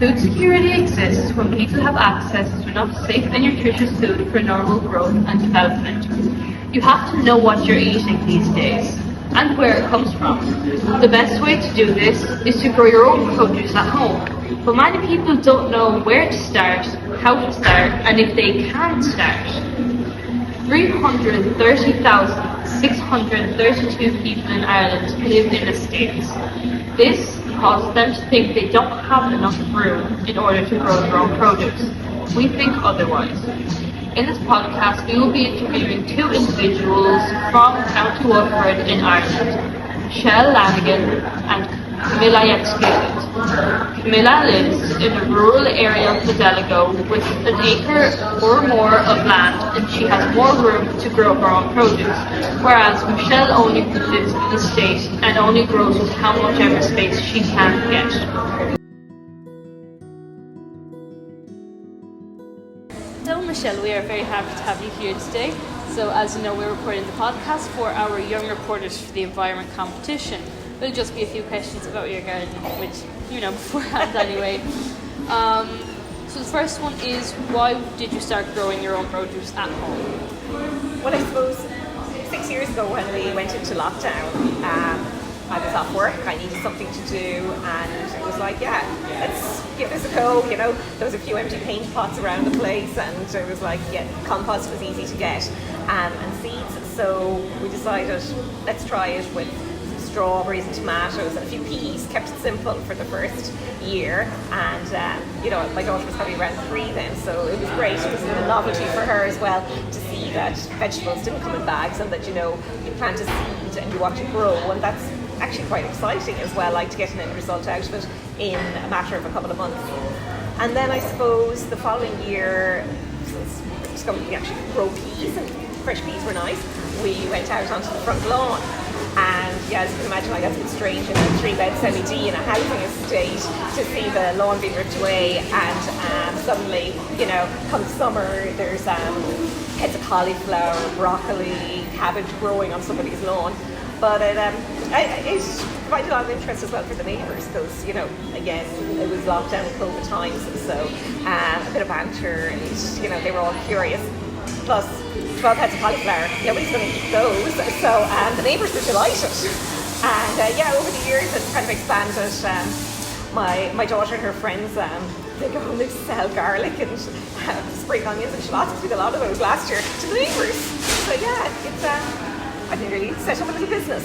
Food security exists when people have access to enough safe and nutritious food for normal growth and development. You have to know what you're eating these days and where it comes from. The best way to do this is to grow your own produce at home, but many people don't know where to start, how to start, and if they can start. 330,632 people in Ireland live in estates. This causes them to think they don't have enough room in order to grow their own produce. We think otherwise. In this podcast, we will be interviewing two individuals from County Waterford in Ireland, Lanigan and Kamila Jackiewicz. Kamila lives in a rural area of Legg with an acre or more of land, and she has more room to grow her own produce, whereas Michelle only lives in the state and only grows with how much ever space she can get. Hello Michelle, we are very happy to have you here today. So as you know, we're recording the podcast for our young reporters for the environment competition. There'll just be a few questions about your garden, which you know beforehand anyway. So the first one is, why did you start growing your own produce at home? Well, I suppose 6 years ago when we went into lockdown, I was off work, I needed something to do, and it was like, yeah, let's give this a go. You know, there was a few empty paint pots around the place, and it was like, yeah, compost was easy to get, and seeds. So we decided, let's try it with strawberries and tomatoes and a few peas. Kept it simple for the first year, and you know, my daughter was probably around 3 then, so it was great. It was a novelty for her as well to see that vegetables didn't come in bags, and that, you know, you plant a seed and you watch it grow, and that's actually quite exciting as well, like to get an end result out of it in a matter of a couple of months. And then I suppose the following year, since we discovered we actually could grow peas, and fresh peas were nice, we went out onto the front lawn. And yeah, as you can imagine, like, that's a bit strange in a 3-bed semi-D in a housing estate to see the lawn being ripped away, and suddenly, you know, come summer, there's heads of cauliflower, broccoli, cabbage growing on somebody's lawn. But it provided a lot of interest as well for the neighbours, because, you know, again, it was lockdown COVID times, so a bit of banter, and, you know, they were all curious. Plus 12 heads of cauliflower, nobody's going to eat those, so the neighbours were delighted. And yeah, over the years it's kind of expanded. My daughter and her friends, they go and they sell garlic and spring onions and shallots. We did a lot of those last year to the neighbours. So yeah, it's I think really set up a little business.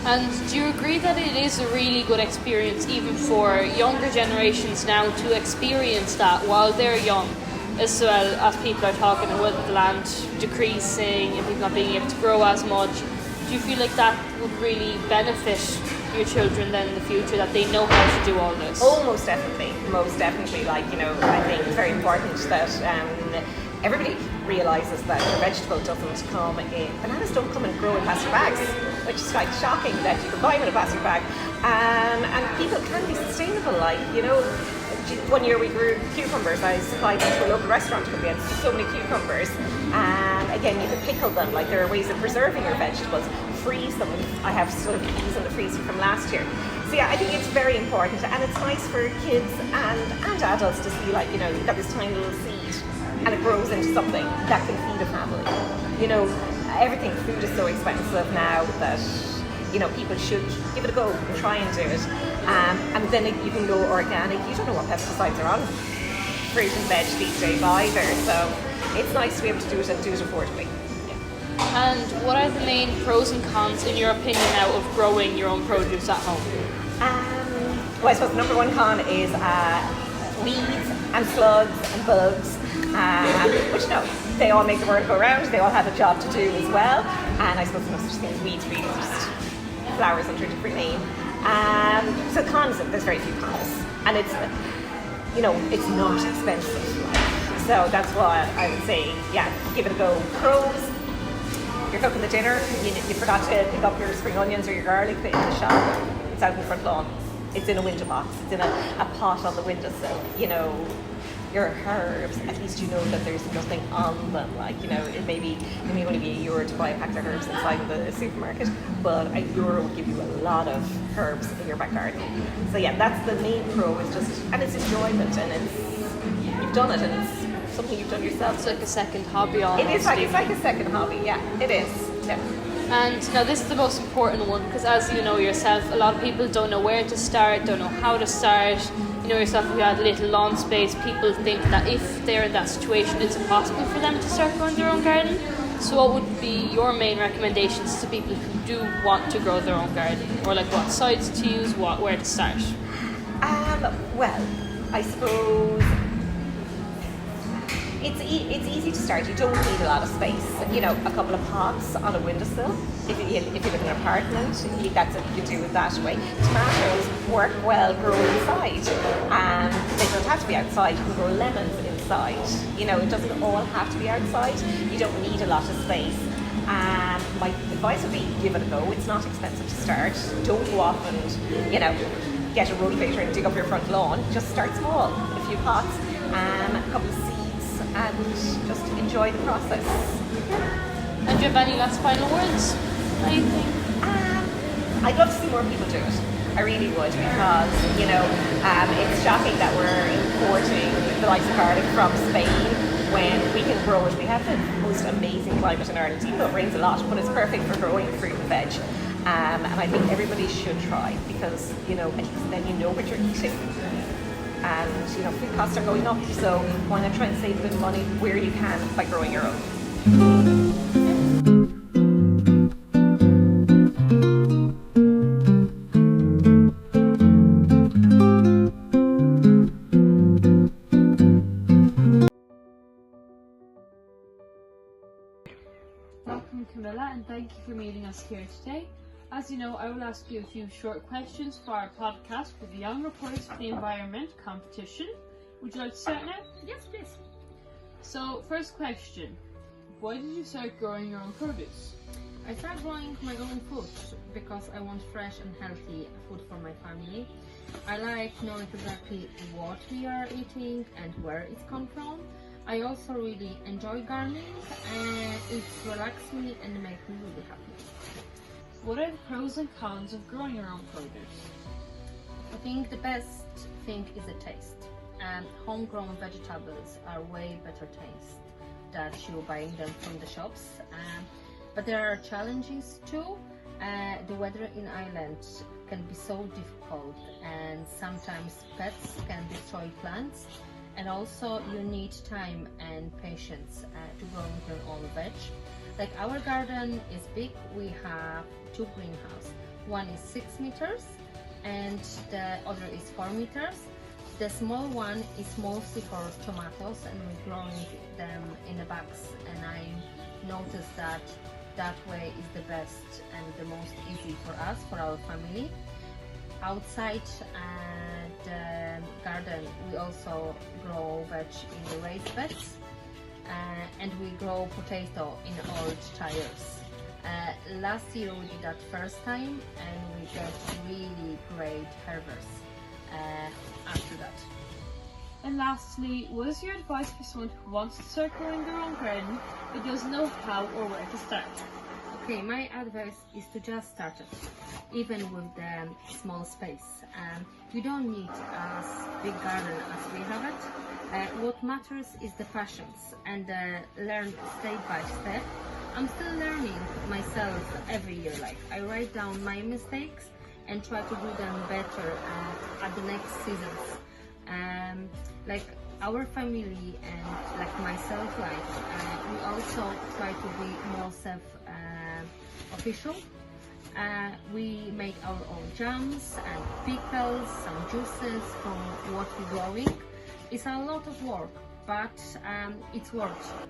And do you agree that it is a really good experience even for younger generations now to experience that while they're young, as well as people are talking about the land decreasing and people not being able to grow as much? Do you feel like that would really benefit your children then in the future, that they know how to do all this? Oh, most definitely. Like, you know, I think it's very important that everybody realises that your vegetable doesn't come in, bananas don't come and grow in plastic bags, which is like shocking that you can buy them in a plastic bag. And people can be sustainable, like, you know. One year we grew cucumbers. I supplied them to a local restaurant because we had so many cucumbers. And again, you can pickle them. Like, there are ways of preserving your vegetables. Freeze them. I have sort of peas in the freezer from last year. So yeah, I think it's very important, and it's nice for kids and adults to see, like, you know, you've got this tiny little seed and it grows into something that can feed a family. You know, food is so expensive now that, you know, people should give it a go and try and do it. And then you can go organic. You don't know what pesticides are on fruit and veg these days either. So it's nice to be able to do it and do it affordably. Yeah. And what are the main pros and cons, in your opinion, now of growing your own produce at home? Well, I suppose the number one con is weeds and slugs and bugs, which, no, they all make the world go round. They all have a job to do as well. And I suppose there's no such thing as weeds, really, just flowers under a different name. So cons, there's very few cons, and it's, you know, it's not expensive. So that's why I would say, yeah, give it a go. Pros: you're cooking the dinner, you forgot to pick up your spring onions or your garlic in the shop. It's out in the front lawn. It's in a window box. It's in a pot on the windowsill. You know, your herbs, at least you know that there's nothing on them. Like, you know, it may only be €1 to buy a pack of herbs inside the supermarket, but €1 will give you a lot of herbs in your back garden. So yeah, that's the main pro, is just, and it's enjoyment, and it's, you've done it, and it's something you've done yourself. It's like a second hobby almost. It is like, it's like a second hobby, yeah, it is. Yeah. And now this is the most important one, because as you know yourself, a lot of people don't know where to start, don't know how to start. You know yourself, if you had little lawn space, people think that if they're in that situation, it's impossible for them to start growing their own garden. So what would be your main recommendations to people who do want to grow their own garden? Or like what sites to use, where to start? Well, I suppose it's easy to start. You don't need a lot of space. You know, a couple of pots on a windowsill. If you live in an apartment, you can do it that way. Tomatoes work well growing inside. They don't have to be outside. You can grow lemons inside. You know, it doesn't all have to be outside. You don't need a lot of space. My advice would be give it a go. It's not expensive to start. Don't go off and, you know, get a rotavator and dig up your front lawn. Just start small. A few pots, a couple of seeds, and just enjoy the process. And do you have any last final words? Anything? I'd love to see more people do it. I really would, because, you know, it's shocking that we're importing the likes of garlic from Spain when we can grow it. We have the most amazing climate in Ireland, even though it rains a lot, but it's perfect for growing fruit and veg. And I think everybody should try, because, you know, at least then you know what you're eating. And, you know, food costs are going up, so why not try and save a bit of money where you can by growing your own. Welcome, Kamila, and thank you for meeting us here today. As you know, I will ask you a few short questions for our podcast for the Young Reporters for the Environment competition. Would you like to start now? Yes, please. So, first question. Why did you start growing your own produce? I started growing my own food because I want fresh and healthy food for my family. I like knowing exactly what we are eating and where it's come from. I also really enjoy gardening, and it relaxes me and makes me really happy. What are the pros and cons of growing your own produce? I think the best thing is the taste. And homegrown vegetables are way better taste than you buying them from the shops. But there are challenges too. The weather in Ireland can be so difficult, and sometimes pests can destroy plants. And also you need time and patience to grow your own veg. Like our garden is big. We have 2 greenhouses. One is 6 meters and the other is 4 meters. The small one is mostly for tomatoes, and we're growing them in the bags, and I noticed that that way is the best and the most easy for us, for our family. Outside the garden we also grow veg in the raised beds, and we grow potato in old tires. Last year we did that first time, and we got really great harvest after that. And lastly, what is your advice for someone who wants to start growing their own garden but doesn't know how or where to start? Okay, my advice is to just start it, even with the small space. You don't need a big garden as we have it. What matters is the passions and learn step by step. I'm still learning myself every year. Like I write down my mistakes and try to do them better at the next seasons. Like our family and like myself, we also try to be more self-official. We make our own jams and pickles, some juices from what we're growing. It's a lot of work, but it's worth it.